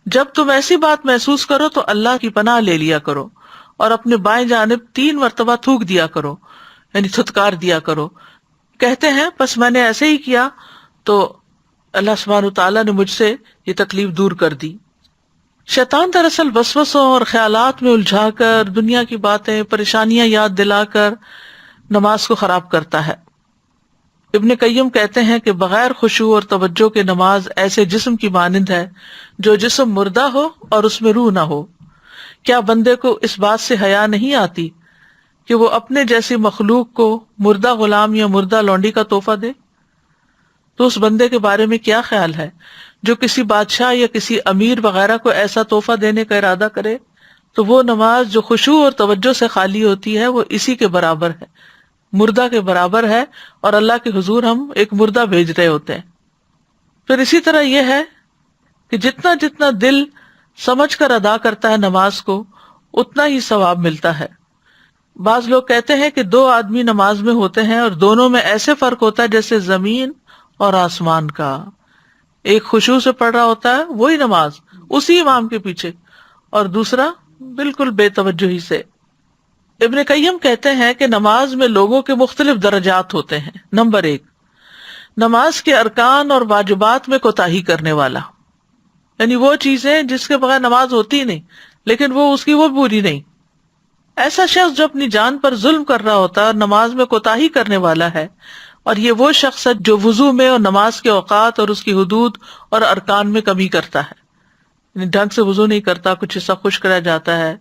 [SPEAKER 1] جب تم ایسی بات محسوس کرو تو اللہ کی پناہ لے لیا کرو اور اپنے بائیں جانب 3 مرتبہ تھوک دیا کرو، یعنی تھتکار دیا کرو. کہتے ہیں پس میں نے ایسے ہی کیا تو اللہ سبحانہ تعالیٰ نے مجھ سے یہ تکلیف دور کر دی. شیطان دراصل وسوسوں اور خیالات میں الجھا کر، دنیا کی باتیں، پریشانیاں یاد دلا کر نماز کو خراب کرتا ہے. ابن قیم کہتے ہیں کہ بغیر خشوع اور توجہ کے نماز ایسے جسم کی مانند ہے جو جسم مردہ ہو اور اس میں روح نہ ہو. کیا بندے کو اس بات سے حیا نہیں آتی کہ وہ اپنے جیسی مخلوق کو مردہ غلام یا مردہ لونڈی کا تحفہ دے؟ تو اس بندے کے بارے میں کیا خیال ہے جو کسی بادشاہ یا کسی امیر وغیرہ کو ایسا تحفہ دینے کا ارادہ کرے؟ تو وہ نماز جو خشوع اور توجہ سے خالی ہوتی ہے وہ اسی کے برابر ہے مردہ کے برابر ہے اور اللہ کے حضور ہم ایک مردہ بھیج رہے ہوتے ہیں. پھر اسی طرح یہ ہے کہ جتنا جتنا دل سمجھ کر ادا کرتا ہے نماز کو اتنا ہی ثواب ملتا ہے. بعض لوگ کہتے ہیں کہ دو آدمی نماز میں ہوتے ہیں اور دونوں میں ایسے فرق ہوتا ہے جیسے زمین اور آسمان کا. ایک خشوع سے پڑھ رہا ہوتا ہے وہی نماز اسی امام کے پیچھے، اور دوسرا بالکل بے توجہی سے. ابن قیم کہتے ہیں کہ نماز میں لوگوں کے مختلف درجات ہوتے ہیں. نمبر 1، نماز کے ارکان اور واجبات میں کوتاہی کرنے والا، یعنی وہ چیزیں جس کے بغیر نماز ہوتی نہیں لیکن وہ اس کی وہ پوری نہیں. ایسا شخص جو اپنی جان پر ظلم کر رہا ہوتا ہے اور نماز میں کوتاہی کرنے والا ہے. اور یہ وہ شخص ہے جو وضو میں اور نماز کے اوقات اور اس کی حدود اور ارکان میں کمی کرتا ہے، یعنی ڈھنگ سے وضو نہیں کرتا، کچھ حصہ خشک رہ جاتا ہے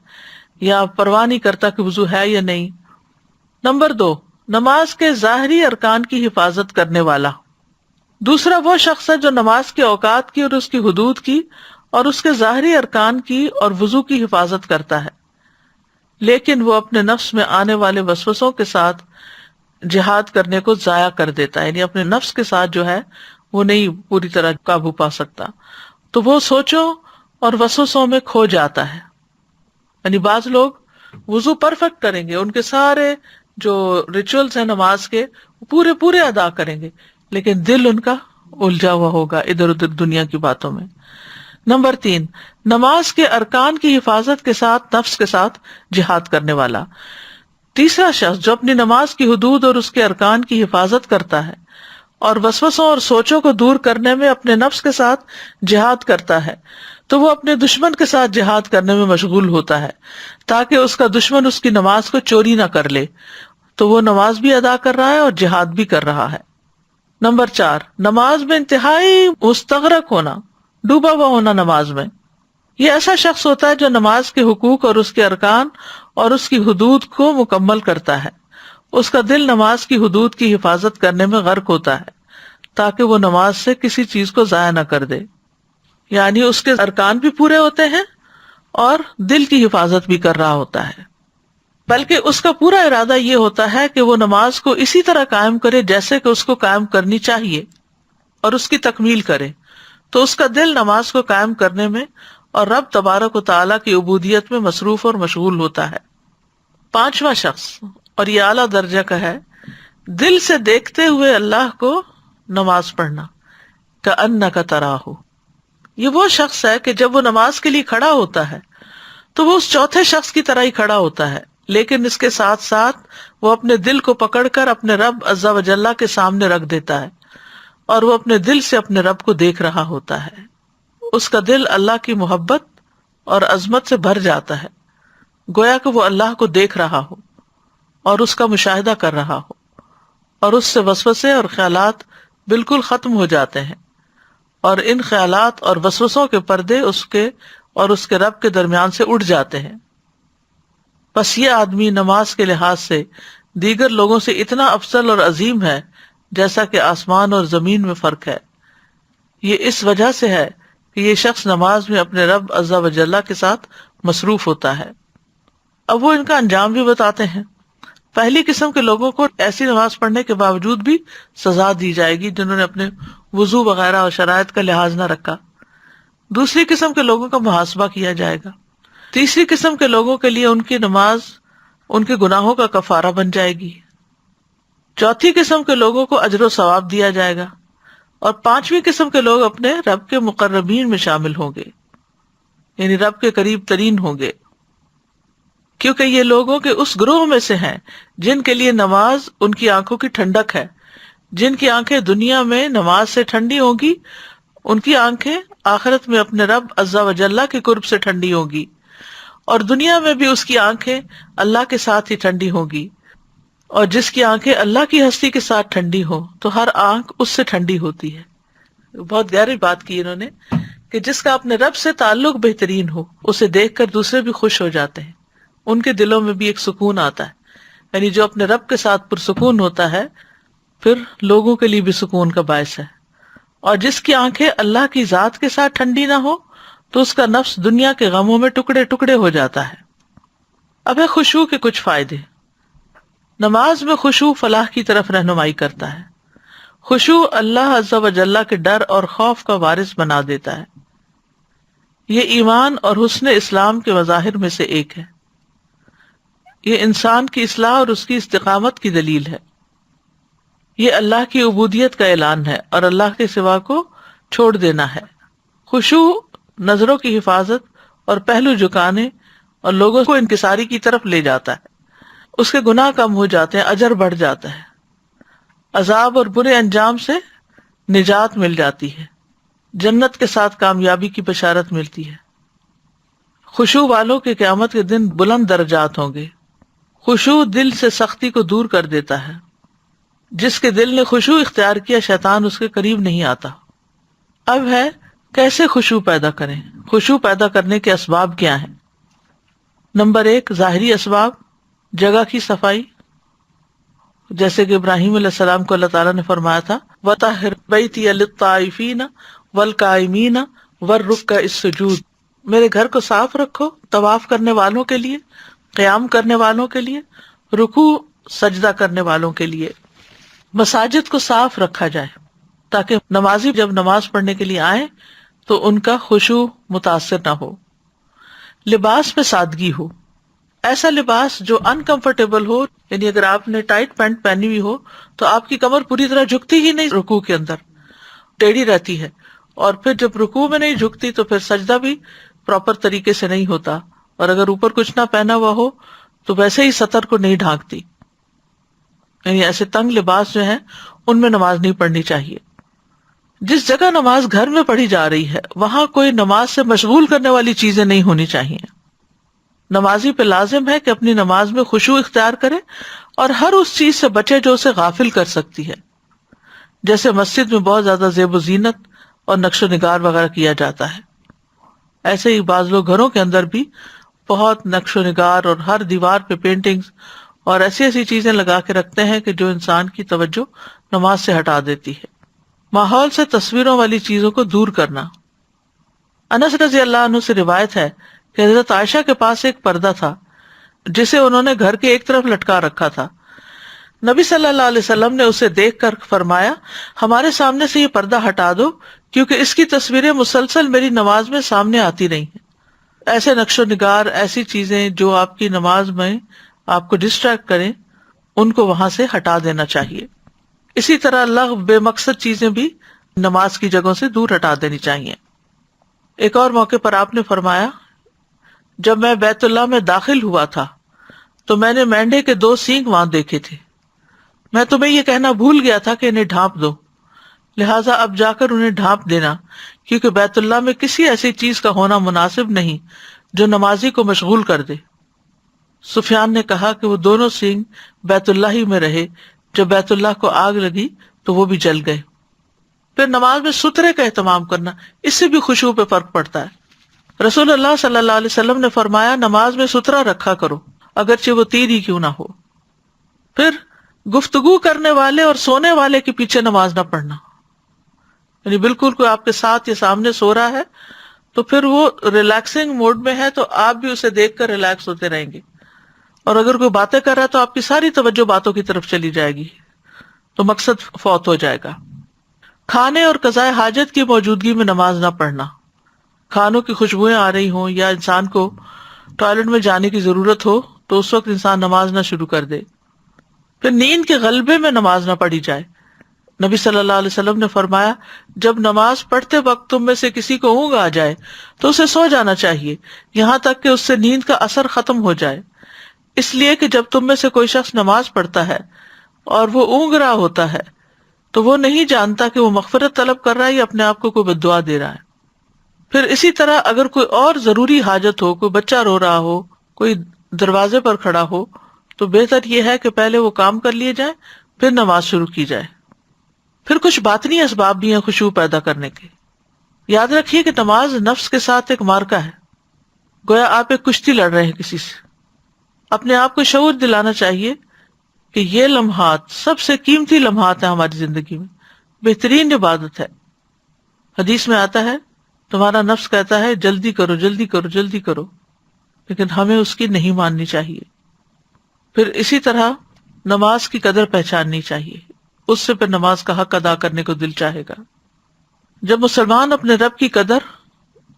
[SPEAKER 1] یا پرواہ نہیں کرتا کہ وضو ہے یا نہیں. نمبر 2، نماز کے ظاہری ارکان کی حفاظت کرنے والا. دوسرا وہ شخص ہے جو نماز کے اوقات کی اور اس کی حدود کی اور اس کے ظاہری ارکان کی اور وضو کی حفاظت کرتا ہے، لیکن وہ اپنے نفس میں آنے والے وسوسوں کے ساتھ جہاد کرنے کو ضائع کر دیتا ہے، یعنی اپنے نفس کے ساتھ جو ہے وہ نہیں پوری طرح قابو پا سکتا، تو وہ سوچوں اور وسوسوں میں کھو جاتا ہے. یعنی بعض لوگ وضو پرفیکٹ کریں گے، ان کے سارے جو ریچولز ہیں نماز کے پورے پورے ادا کریں گے، لیکن دل ان کا الجھا ہوا ہوگا ادھر ادھر دنیا کی باتوں میں. نمبر 3، نماز کے ارکان کی حفاظت کے ساتھ نفس کے ساتھ جہاد کرنے والا. تیسرا شخص جو اپنی نماز کی حدود اور اس کے ارکان کی حفاظت کرتا ہے اور وسوسوں اور سوچوں کو دور کرنے میں اپنے نفس کے ساتھ جہاد کرتا ہے، تو وہ اپنے دشمن کے ساتھ جہاد کرنے میں مشغول ہوتا ہے تاکہ اس کا دشمن اس کی نماز کو چوری نہ کر لے. تو وہ نماز بھی ادا کر رہا ہے اور جہاد بھی کر رہا ہے. نمبر 4، نماز میں انتہائی مستغرق ہونا، ڈوبا ہوا ہونا نماز میں. یہ ایسا شخص ہوتا ہے جو نماز کے حقوق اور اس کے ارکان اور اس کی حدود کو مکمل کرتا ہے. اس کا دل نماز کی حدود کی حفاظت کرنے میں غرق ہوتا ہے تاکہ وہ نماز سے کسی چیز کو ضائع نہ کر دے، یعنی اس کے ارکان بھی پورے ہوتے ہیں اور دل کی حفاظت بھی کر رہا ہوتا ہے. بلکہ اس کا پورا ارادہ یہ ہوتا ہے کہ وہ نماز کو اسی طرح قائم کرے جیسے کہ اس کو قائم کرنی چاہیے اور اس کی تکمیل کرے. تو اس کا دل نماز کو قائم کرنے میں اور رب تبارک و تعالیٰ کی عبودیت میں مصروف اور مشغول ہوتا ہے. 5واں شخص، اور یہ اعلیٰ درجہ کا ہے، دل سے دیکھتے ہوئے اللہ کو نماز پڑھنا، کأنک تراہ. یہ وہ شخص ہے کہ جب وہ نماز کے لیے کھڑا ہوتا ہے تو وہ اس چوتھے شخص کی طرح ہی کھڑا ہوتا ہے، لیکن اس کے ساتھ ساتھ وہ اپنے دل کو پکڑ کر اپنے رب عز و جل کے سامنے رکھ دیتا ہے اور وہ اپنے دل سے اپنے رب کو دیکھ رہا ہوتا ہے. اس کا دل اللہ کی محبت اور عظمت سے بھر جاتا ہے، گویا کہ وہ اللہ کو دیکھ رہا ہو اور اس کا مشاہدہ کر رہا ہو، اور اس سے وسوسے اور خیالات بالکل ختم ہو جاتے ہیں اور ان خیالات اور وسوسوں کے پردے اس کے اور اس کے رب کے درمیان سے اٹھ جاتے ہیں. بس یہ آدمی نماز کے لحاظ سے دیگر لوگوں سے اتنا افضل اور عظیم ہے جیسا کہ آسمان اور زمین میں فرق ہے. یہ اس وجہ سے ہے کہ یہ شخص نماز میں اپنے رب عز و جل کے ساتھ مصروف ہوتا ہے. اب وہ ان کا انجام بھی بتاتے ہیں. پہلی قسم کے لوگوں کو ایسی نماز پڑھنے کے باوجود بھی سزا دی جائے گی جنہوں نے اپنے وضو وغیرہ اور شرائط کا لحاظ نہ رکھا. دوسری قسم کے لوگوں کا محاسبہ کیا جائے گا. تیسری قسم کے لوگوں کے لیے ان کی نماز ان کے گناہوں کا کفارہ بن جائے گی. چوتھی قسم کے لوگوں کو اجر و ثواب دیا جائے گا. اور 5ویں قسم کے لوگ اپنے رب کے مقربین میں شامل ہوں گے، یعنی رب کے قریب ترین ہوں گے، کیونکہ یہ لوگوں کے اس گروہ میں سے ہیں جن کے لیے نماز ان کی آنکھوں کی ٹھنڈک ہے. جن کی آنکھیں دنیا میں نماز سے ٹھنڈی ہوں گی، ان کی آنکھیں آخرت میں اپنے رب عز و جل کے قرب سے ٹھنڈی ہوں گی، اور دنیا میں بھی اس کی آنکھیں اللہ کے ساتھ ہی ٹھنڈی ہوں گی. اور جس کی آنکھیں اللہ کی ہستی کے ساتھ ٹھنڈی ہو تو ہر آنکھ اس سے ٹھنڈی ہوتی ہے. بہت گہری بات کی انہوں نے کہ جس کا اپنے رب سے تعلق بہترین ہو اسے دیکھ کر دوسرے بھی خوش ہو جاتے ہیں، ان کے دلوں میں بھی ایک سکون آتا ہے. یعنی جو اپنے رب کے ساتھ پرسکون ہوتا ہے پھر لوگوں کے لیے بھی سکون کا باعث ہے. اور جس کی آنکھیں اللہ کی ذات کے ساتھ ٹھنڈی نہ ہو تو اس کا نفس دنیا کے غموں میں ٹکڑے ٹکڑے ہو جاتا ہے. اب ہے خشوع کے کچھ فائدے. نماز میں خشوع فلاح کی طرف رہنمائی کرتا ہے. خشوع اللہ عز و جل کے ڈر اور خوف کا وارث بنا دیتا ہے. یہ ایمان اور حسن اسلام کے مظاہر میں سے ایک ہے. یہ انسان کی اصلاح اور اس کی استقامت کی دلیل ہے. یہ اللہ کی عبودیت کا اعلان ہے اور اللہ کے سوا کو چھوڑ دینا ہے. خشوع نظروں کی حفاظت اور پہلو جھکانے اور لوگوں کو انکساری کی طرف لے جاتا ہے. اس کے گناہ کم ہو جاتے ہیں، اجر بڑھ جاتا ہے، عذاب اور برے انجام سے نجات مل جاتی ہے، جنت کے ساتھ کامیابی کی بشارت ملتی ہے. خشوع والوں کے قیامت کے دن بلند درجات ہوں گے. خشوع دل سے سختی کو دور کر دیتا ہے. جس کے دل نے خشوع اختیار کیا شیطان اس کے قریب نہیں آتا. اب ہے کیسے خشوع پیدا کریں. خشوع پیدا کرنے کے اسباب کیا ہیں؟ نمبر 1، ظاہری اسباب، جگہ کی صفائی. جیسے کہ ابراہیم علیہ السلام کو اللہ تعالیٰ نے فرمایا تھا وَطَهِّرْ بَيْتِيَ لِلطَّائِفِينَ وَالْقَائِمِينَ وَالرُّكَّعِ السُّجُودِ، میرے گھر کو صاف رکھو طواف کرنے والوں کے لیے، قیام کرنے والوں کے لیے، رکوع سجدہ کرنے والوں کے لیے. مساجد کو صاف رکھا جائے تاکہ نمازی جب نماز پڑھنے کے لیے آئیں تو ان کا خشوع متاثر نہ ہو. لباس میں سادگی ہو، ایسا لباس جو انکمفرٹیبل ہو، یعنی اگر آپ نے ٹائٹ پینٹ پہنی ہوئی ہو تو آپ کی کمر پوری طرح جھکتی ہی نہیں، رکوع کے اندر ٹیڑھی رہتی ہے، اور پھر جب رکوع میں نہیں جھکتی تو پھر سجدہ بھی پراپر طریقے سے نہیں ہوتا، اور اگر اوپر کچھ نہ پہنا ہوا ہو تو ویسے ہی سطر کو نہیں ڈھانکتی. یعنی ایسے تنگ لباس جو ہیں ان میں نماز نہیں پڑھنی چاہیے. جس جگہ نماز گھر میں پڑھی جا رہی ہے وہاں کوئی نماز سے مشغول کرنے والی چیزیں نہیں ہونی چاہیے. نمازی پہ لازم ہے کہ اپنی نماز میں خشوع اختیار کرے اور ہر اس چیز سے بچے جو اسے غافل کر سکتی ہے. جیسے مسجد میں بہت زیادہ زیب و زینت اور نقش و نگار وغیرہ کیا جاتا ہے، ایسے ہی بعض لوگ گھروں کے اندر بھی بہت نقش و نگار اور ہر دیوار پہ پینٹنگز اور ایسی ایسی چیزیں لگا کے رکھتے ہیں کہ جو انسان کی توجہ نماز سے ہٹا دیتی ہے. ماحول سے تصویروں والی چیزوں کو دور کرنا. انس رضی اللہ عنہ سے روایت ہے کہ حضرت عائشہ کے پاس ایک پردہ تھا جسے انہوں نے گھر کے ایک طرف لٹکا رکھا تھا. نبی صلی اللہ علیہ وسلم نے اسے دیکھ کر فرمایا ہمارے سامنے سے یہ پردہ ہٹا دو کیونکہ اس کی تصویریں مسلسل میری نماز میں سامنے آتی رہی ہیں. ایسے نقش و نگار، ایسی چیزیں جو آپ کی نماز میں آپ کو ڈسٹریکٹ کریں ان کو وہاں سے ہٹا دینا چاہیے. اسی طرح لغو، بے مقصد چیزیں بھی نماز کی جگہوں سے دور ہٹا دینی چاہیے. ایک اور موقع پر آپ نے فرمایا جب میں بیت اللہ میں داخل ہوا تھا تو میں نے مینڈے کے 2 سینگ وہاں دیکھے تھے. میں تمہیں یہ کہنا بھول گیا تھا کہ انہیں ڈھانپ دو، لہٰذا اب جا کر انہیں ڈھانپ دینا، کیونکہ بیت اللہ میں کسی ایسی چیز کا ہونا مناسب نہیں جو نمازی کو مشغول کر دے. سفیان نے کہا کہ وہ دونوں سینگ بیت اللہ ہی میں رہے. جب بیت اللہ کو آگ لگی تو وہ بھی جل گئے. پھر نماز میں سترے کا اہتمام کرنا، اس سے بھی خشوع پہ فرق پڑتا ہے. رسول اللہ صلی اللہ علیہ وسلم نے فرمایا نماز میں سترا رکھا کرو اگرچہ وہ تیر ہی کیوں نہ ہو. پھر گفتگو کرنے والے اور سونے والے کے پیچھے نماز نہ پڑھنا، یعنی بالکل کوئی آپ کے ساتھ یا سامنے سو رہا ہے تو پھر وہ ریلیکسنگ موڈ میں ہے تو آپ بھی اسے دیکھ کر ریلیکس ہوتے رہیں گے، اور اگر کوئی باتیں کر رہا ہے تو آپ کی ساری توجہ باتوں کی طرف چلی جائے گی تو مقصد فوت ہو جائے گا. کھانے اور قضاء حاجت کی موجودگی میں نماز نہ پڑھنا، کھانوں کی خوشبوئیں آ رہی ہوں یا انسان کو ٹوائلٹ میں جانے کی ضرورت ہو تو اس وقت انسان نماز نہ شروع کر دے. پھر نیند کے غلبے میں نماز نہ پڑھی جائے. نبی صلی اللہ علیہ وسلم نے فرمایا جب نماز پڑھتے وقت تم میں سے کسی کو اونگ آ جائے تو اسے سو جانا چاہیے یہاں تک کہ اس سے نیند کا اثر ختم ہو جائے، اس لیے کہ جب تم میں سے کوئی شخص نماز پڑھتا ہے اور وہ اونگ رہا ہوتا ہے تو وہ نہیں جانتا کہ وہ مغفرت طلب کر رہا ہے یا اپنے آپ کو کوئی بد دعا دے رہا ہے. پھر اسی طرح اگر کوئی اور ضروری حاجت ہو، کوئی بچہ رو رہا ہو، کوئی دروازے پر کھڑا ہو تو بہتر یہ ہے کہ پہلے وہ کام کر لیے جائیں پھر نماز شروع کی جائے. پھر کچھ باطنی اسباب بھی ہیں خشوع پیدا کرنے کے. یاد رکھیے کہ نماز نفس کے ساتھ ایک معرکہ ہے، گویا آپ ایک کشتی لڑ رہے ہیں کسی سے. اپنے آپ کو شعور دلانا چاہیے کہ یہ لمحات سب سے قیمتی لمحات ہیں ہماری زندگی میں، بہترین عبادت ہے. حدیث میں آتا ہے تمہارا نفس کہتا ہے جلدی کرو جلدی کرو جلدی کرو، لیکن ہمیں اس کی نہیں ماننی چاہیے. پھر اسی طرح نماز کی قدر پہچاننی چاہیے، اس سے پھر نماز کا حق ادا کرنے کو دل چاہے گا۔ جب مسلمان اپنے رب کی قدر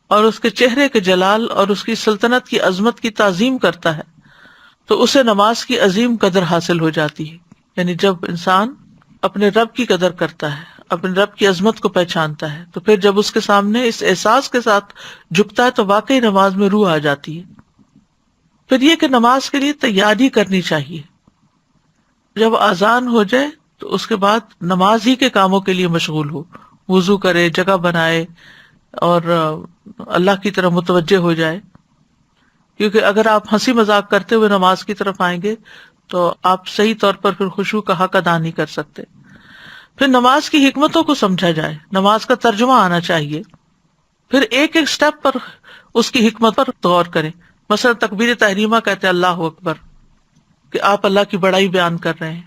[SPEAKER 1] اور اس کے چہرے کے جلال اور اس کی سلطنت کی عظمت کی تعظیم کرتا ہے تو اسے نماز کی عظیم قدر حاصل ہو جاتی ہے۔ یعنی جب انسان اپنے رب کی قدر کرتا ہے، اپنے رب کی عظمت کو پہچانتا ہے، تو پھر جب اس کے سامنے اس احساس کے ساتھ جھکتا ہے تو واقعی نماز میں روح آ جاتی ہے۔ پھر یہ کہ نماز کے لیے تیاری کرنی چاہیے۔ جب اذان ہو جائے تو اس کے بعد نماز ہی کے کاموں کے لیے مشغول ہو، وضو کرے، جگہ بنائے اور اللہ کی طرف متوجہ ہو جائے، کیونکہ اگر آپ ہنسی مذاق کرتے ہوئے نماز کی طرف آئیں گے تو آپ صحیح طور پر پھر خشوع کا حق ادا نہیں کر سکتے۔ پھر نماز کی حکمتوں کو سمجھا جائے، نماز کا ترجمہ آنا چاہیے، پھر ایک ایک سٹیپ پر اس کی حکمت پر غور کریں۔ مثلا تکبیر تحریمہ کہتے ہیں اللہ اکبر، کہ آپ اللہ کی بڑائی بیان کر رہے ہیں۔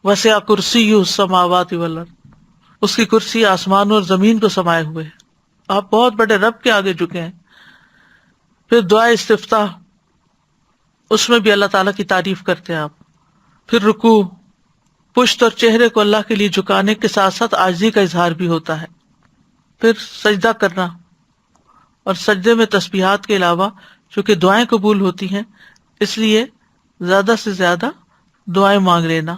[SPEAKER 1] وسع کرسیہ السماوات والارض، اس کی کرسی آسمان اور زمین کو سمائے ہوئے ہے، آپ بہت بڑے رب کے آگے جھکے ہیں۔ پھر دعا استفتاح، اس میں بھی اللہ تعالیٰ کی تعریف کرتے ہیں آپ۔ پھر رکوع، پشت اور چہرے کو اللہ کے لیے جھکانے کے ساتھ ساتھ عاجزی کا اظہار بھی ہوتا ہے۔ پھر سجدہ کرنا، اور سجدے میں تسبیحات کے علاوہ چونکہ دعائیں قبول ہوتی ہیں اس لیے زیادہ سے زیادہ دعائیں مانگ لینا۔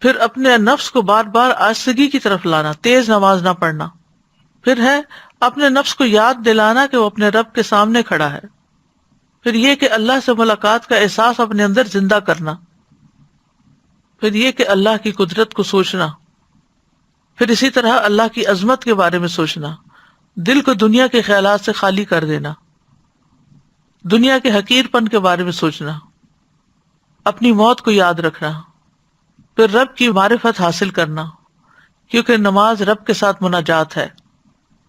[SPEAKER 1] پھر اپنے نفس کو بار بار آہستگی کی طرف لانا، تیز نماز نہ پڑھنا۔ پھر ہے اپنے نفس کو یاد دلانا کہ وہ اپنے رب کے سامنے کھڑا ہے۔ پھر یہ کہ اللہ سے ملاقات کا احساس اپنے اندر زندہ کرنا۔ پھر یہ کہ اللہ کی قدرت کو سوچنا۔ پھر اسی طرح اللہ کی عظمت کے بارے میں سوچنا، دل کو دنیا کے خیالات سے خالی کر دینا، دنیا کے حقیر پن کے بارے میں سوچنا، اپنی موت کو یاد رکھنا۔ پھر رب کی معرفت حاصل کرنا، کیونکہ نماز رب کے ساتھ مناجات ہے۔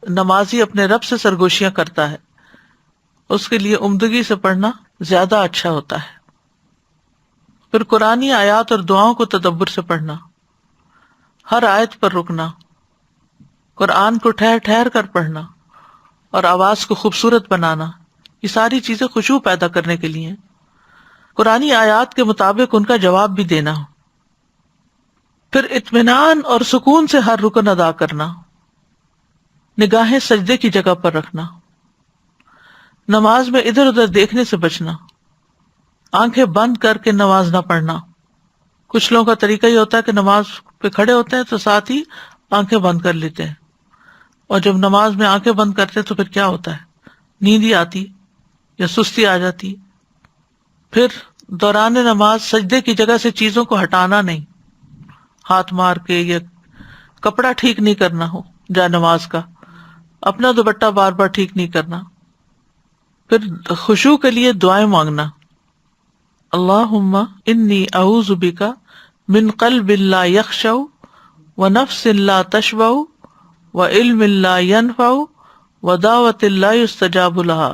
[SPEAKER 1] نمازی اپنے رب سے سرگوشیاں کرتا ہے، اس کے لیے عمدگی سے پڑھنا زیادہ اچھا ہوتا ہے۔ پھر قرآنی آیات اور دعاؤں کو تدبر سے پڑھنا، ہر آیت پر رکنا، قرآن کو ٹھہر ٹھہر کر پڑھنا اور آواز کو خوبصورت بنانا، یہ ساری چیزیں خشوع پیدا کرنے کے لیے ہیں۔ قرآنی آیات کے مطابق ان کا جواب بھی دینا۔ پھر اطمینان اور سکون سے ہر رکن ادا کرنا، نگاہیں سجدے کی جگہ پر رکھنا، نماز میں ادھر ادھر دیکھنے سے بچنا، آنکھیں بند کر کے نماز نہ پڑھنا۔ کچھ لوگوں کا طریقہ یہ ہوتا ہے کہ نماز پہ کھڑے ہوتے ہیں تو ساتھ ہی آنکھیں بند کر لیتے ہیں، اور جب نماز میں آنکھیں بند کرتے ہیں تو پھر کیا ہوتا ہے، نیند ہی آتی یا سستی آ جاتی۔ پھر دوران نماز سجدے کی جگہ سے چیزوں کو ہٹانا نہیں، ہاتھ مار کے یا کپڑا ٹھیک نہیں کرنا ہو جا نماز کا، اپنا دوپٹہ بار بار ٹھیک نہیں کرنا۔ پھر خشوع کے لیے دعائیں مانگنا، اللہم انی اعوذ بک من قلب لا یخشع ونفس لا تشبع وعلم لا ینفع ودعوۃ لا یستجاب لها۔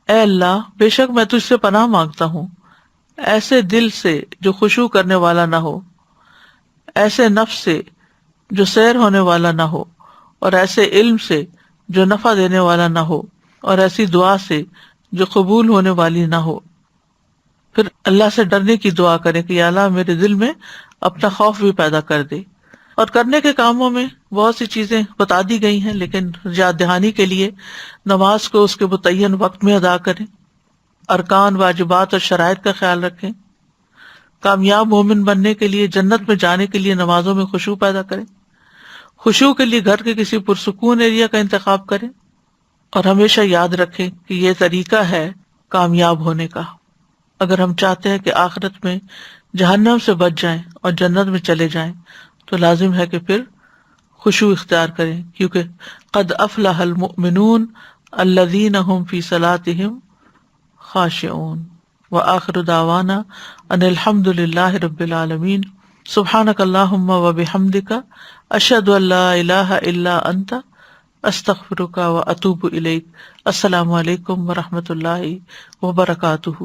[SPEAKER 1] اے اللہ، بے شک میں تجھ سے پناہ مانگتا ہوں ایسے دل سے جو خشوع کرنے والا نہ ہو، ایسے نفس سے جو سیر ہونے والا نہ ہو، اور ایسے علم سے جو نفع دینے والا نہ ہو، اور ایسی دعا سے جو قبول ہونے والی نہ ہو۔ پھر اللہ سے ڈرنے کی دعا کریں کہ یا اللہ میرے دل میں اپنا خوف بھی پیدا کر دے۔ اور کرنے کے کاموں میں بہت سی چیزیں بتا دی گئی ہیں، لیکن یاد دہانی کے لیے نماز کو اس کے متعین وقت میں ادا کریں، ارکان، واجبات اور شرائط کا خیال رکھیں، کامیاب مومن بننے کے لیے، جنت میں جانے کے لیے نمازوں میں خشوع پیدا کریں، خشوع کے لیے گھر کے کسی پرسکون ایریا کا انتخاب کریں، اور ہمیشہ یاد رکھیں کہ یہ طریقہ ہے کامیاب ہونے کا۔ اگر ہم چاہتے ہیں کہ آخرت میں جہنم سے بچ جائیں اور جنت میں چلے جائیں تو لازم ہے کہ پھر خشوع اختیار کریں، کیونکہ قد افلح المؤمنون الذین هم فی صلاتهم خاشعون۔ وآخر دعوانا ان الحمد للہ رب العالمین۔ سبحانک اللہم وبحمدک، اشہد ان لا الہ الا انت، استغفرک واتوب الیک۔ السلام علیکم ورحمۃ اللہ وبرکاتہ۔